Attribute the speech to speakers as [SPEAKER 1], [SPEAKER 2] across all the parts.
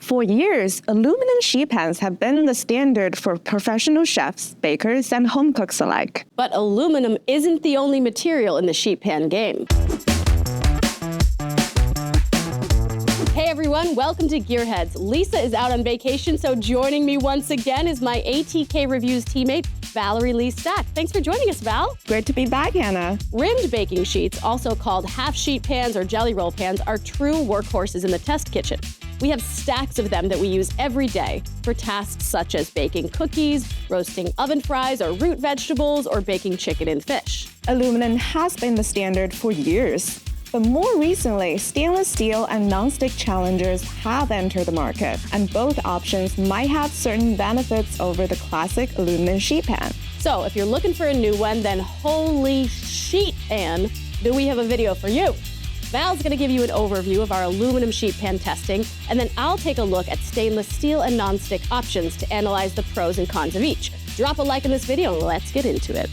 [SPEAKER 1] For years, aluminum sheet pans have been the standard for professional chefs, bakers, and home cooks alike.
[SPEAKER 2] But aluminum isn't the only material in the sheet pan game. Hey everyone, welcome to Gearheads. Lisa is out on vacation, so joining me once again is my ATK Reviews teammate, Valerie Lee Stack. Thanks for joining us, Val.
[SPEAKER 1] Great to be back, Hannah.
[SPEAKER 2] Rimmed baking sheets, also called half-sheet pans or jelly roll pans, are true workhorses in the test kitchen. We have stacks of them that we use every day for tasks such as baking cookies, roasting oven fries or root vegetables, or baking chicken and fish.
[SPEAKER 1] Aluminum has been the standard for years. But more recently, stainless steel and non-stick challengers have entered the market, and both options might have certain benefits over the classic aluminum sheet pan.
[SPEAKER 2] So if you're looking for a new one, then holy sheet pan, do we have a video for you. Val's gonna give you an overview of our aluminum sheet pan testing, and then I'll take a look at stainless steel and non-stick options to analyze the pros and cons of each. Drop a like in this video and let's get into it.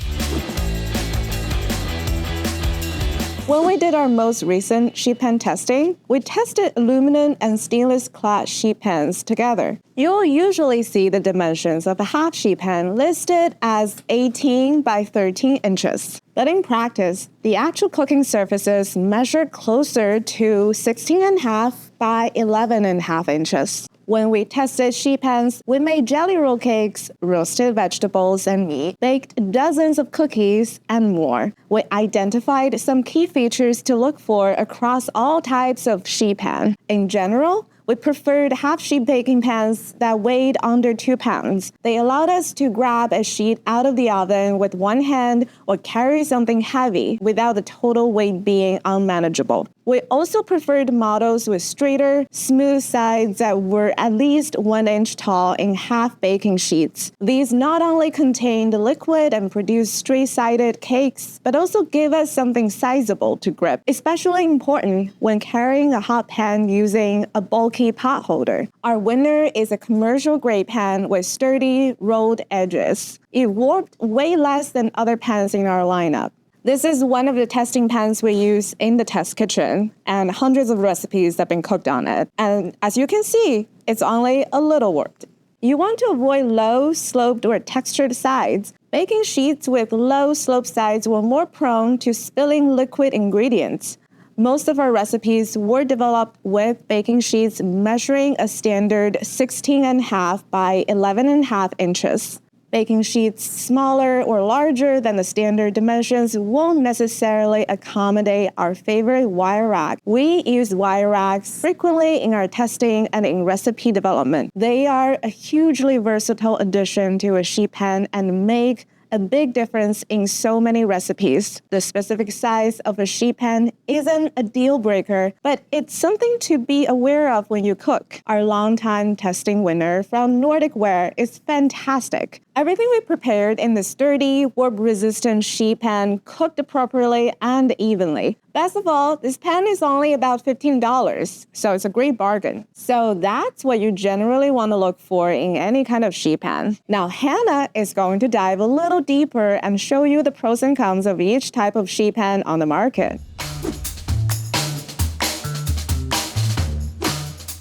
[SPEAKER 1] When we did our most recent sheet pan testing, we tested aluminum and stainless clad sheet pans together. You'll usually see the dimensions of a half sheet pan listed as 18 by 13 inches. But in practice, the actual cooking surfaces measure closer to 16.5 by 11.5 inches. When we tested sheet pans, we made jelly roll cakes, roasted vegetables and meat, baked dozens of cookies, and more. We identified some key features to look for across all types of sheet pan. In general, we preferred half-sheet baking pans that weighed under 2 pounds. They allowed us to grab a sheet out of the oven with one hand or carry something heavy without the total weight being unmanageable. We also preferred models with straighter, smooth sides that were at least 1 inch tall in half baking sheets. These not only contained liquid and produced straight-sided cakes, but also gave us something sizable to grip, especially important when carrying a hot pan using a bulky pot holder. Our winner is a commercial-grade pan with sturdy, rolled edges. It warped way less than other pans in our lineup. This is one of the testing pans we use in the test kitchen, and hundreds of recipes have been cooked on it. And as you can see, it's only a little warped. You want to avoid low, sloped, or textured sides. Baking sheets with low sloped sides were more prone to spilling liquid ingredients. Most of our recipes were developed with baking sheets measuring a standard 16.5 by 11.5 inches. Baking sheets smaller or larger than the standard dimensions won't necessarily accommodate our favorite wire rack. We use wire racks frequently in our testing and in recipe development. They are a hugely versatile addition to a sheet pan and make a big difference in so many recipes. The specific size of a sheet pan isn't a deal breaker, but it's something to be aware of when you cook. Our longtime testing winner from Nordic Ware is fantastic. Everything we prepared in the sturdy, warp-resistant sheet pan cooked appropriately and evenly. Best of all, this pan is only about $15, so it's a great bargain. So that's what you generally want to look for in any kind of sheet pan. Now, Hannah is going to dive a little deeper and show you the pros and cons of each type of sheet pan on the market.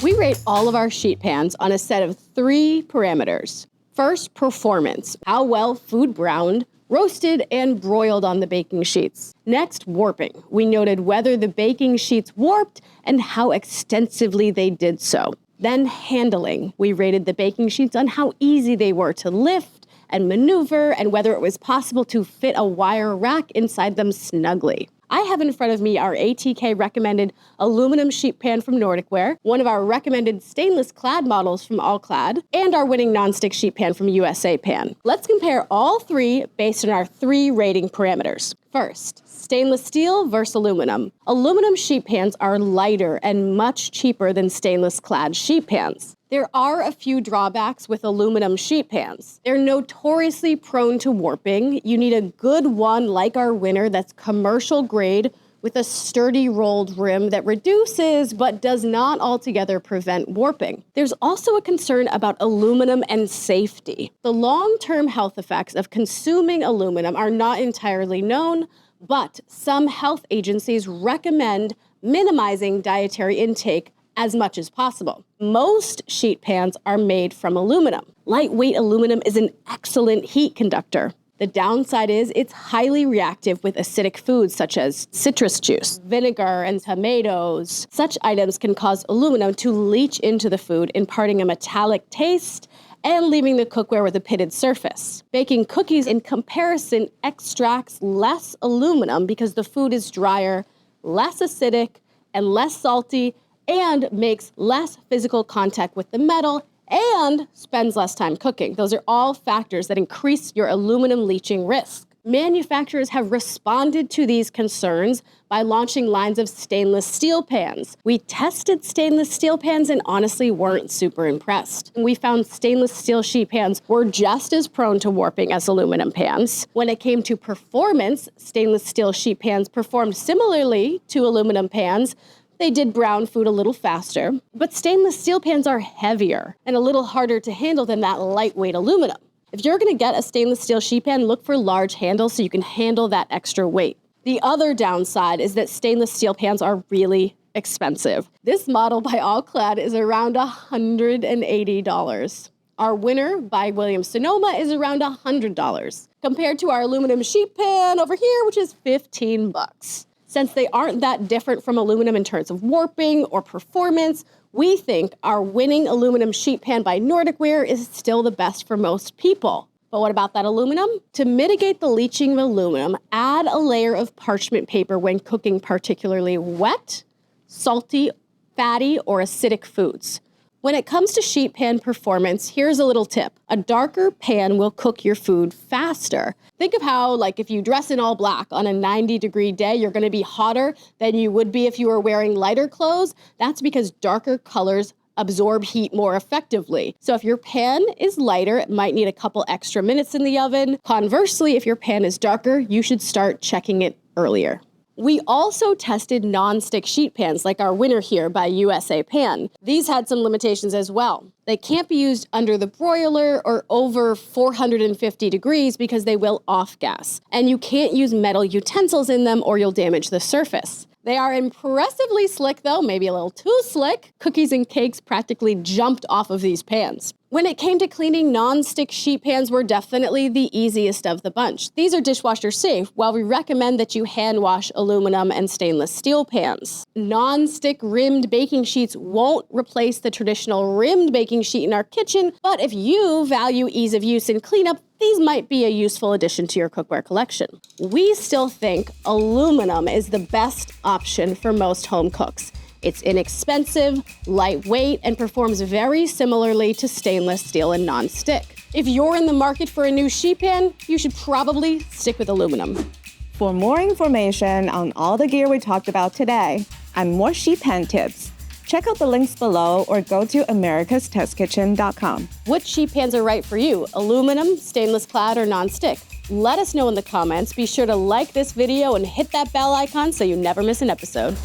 [SPEAKER 2] We rate all of our sheet pans on a set of 3 parameters. First, performance, how well food browned, roasted, and broiled on the baking sheets. Next, warping. We noted whether the baking sheets warped and how extensively they did so. Then handling. We rated the baking sheets on how easy they were to lift and maneuver and whether it was possible to fit a wire rack inside them snugly. I have in front of me our ATK recommended aluminum sheet pan from Nordic Ware, one of our recommended stainless clad models from All Clad, and our winning nonstick sheet pan from USA Pan. Let's compare all 3 based on our 3 rating parameters. First, stainless steel versus aluminum. Aluminum sheet pans are lighter and much cheaper than stainless clad sheet pans. There are a few drawbacks with aluminum sheet pans. They're notoriously prone to warping. You need a good one like our winner that's commercial grade with a sturdy rolled rim that reduces but does not altogether prevent warping. There's also a concern about aluminum and safety. The long-term health effects of consuming aluminum are not entirely known, but some health agencies recommend minimizing dietary intake as much as possible. Most sheet pans are made from aluminum. Lightweight aluminum is an excellent heat conductor. The downside is it's highly reactive with acidic foods such as citrus juice, vinegar, and tomatoes. Such items can cause aluminum to leach into the food, imparting a metallic taste and leaving the cookware with a pitted surface. Baking cookies, in comparison, extracts less aluminum because the food is drier, less acidic, and less salty, and makes less physical contact with the metal and spends less time cooking. Those are all factors that increase your aluminum leaching risk. Manufacturers have responded to these concerns by launching lines of stainless steel pans. We tested stainless steel pans and honestly weren't super impressed. We found stainless steel sheet pans were just as prone to warping as aluminum pans. When it came to performance, stainless steel sheet pans performed similarly to aluminum pans. They did brown food a little faster, but stainless steel pans are heavier and a little harder to handle than that lightweight aluminum. If you're gonna get a stainless steel sheet pan, look for large handles so you can handle that extra weight. The other downside is that stainless steel pans are really expensive. This model by All Clad is around $180. Our winner by Williams-Sonoma is around $100, compared to our aluminum sheet pan over here, which is $15. Since they aren't that different from aluminum in terms of warping or performance, we think our winning aluminum sheet pan by Nordic Ware is still the best for most people. But what about that aluminum? To mitigate the leaching of aluminum, add a layer of parchment paper when cooking particularly wet, salty, fatty, or acidic foods. When it comes to sheet pan performance, here's a little tip. A darker pan will cook your food faster. Think of how, if you dress in all black on a 90-degree day, you're gonna be hotter than you would be if you were wearing lighter clothes. That's because darker colors absorb heat more effectively. So if your pan is lighter, it might need a couple extra minutes in the oven. Conversely, if your pan is darker, you should start checking it earlier. We also tested non-stick sheet pans like our winner here by USA Pan. These had some limitations as well. They can't be used under the broiler or over 450 degrees because they will off-gas. And you can't use metal utensils in them or you'll damage the surface. They are impressively slick though, maybe a little too slick. Cookies and cakes practically jumped off of these pans. When it came to cleaning, non-stick sheet pans were definitely the easiest of the bunch. These are dishwasher safe, while we recommend that you hand wash aluminum and stainless steel pans. Non-stick rimmed baking sheets won't replace the traditional rimmed baking sheet in our kitchen, but if you value ease of use and cleanup, these might be a useful addition to your cookware collection. We still think aluminum is the best option for most home cooks. It's inexpensive, lightweight, and performs very similarly to stainless steel and non-stick. If you're in the market for a new sheet pan, you should probably stick with aluminum.
[SPEAKER 1] For more information on all the gear we talked about today and more sheet pan tips, check out the links below or go to americastestkitchen.com.
[SPEAKER 2] Which sheet pans are right for you? Aluminum, stainless clad, or non-stick? Let us know in the comments. Be sure to like this video and hit that bell icon so you never miss an episode.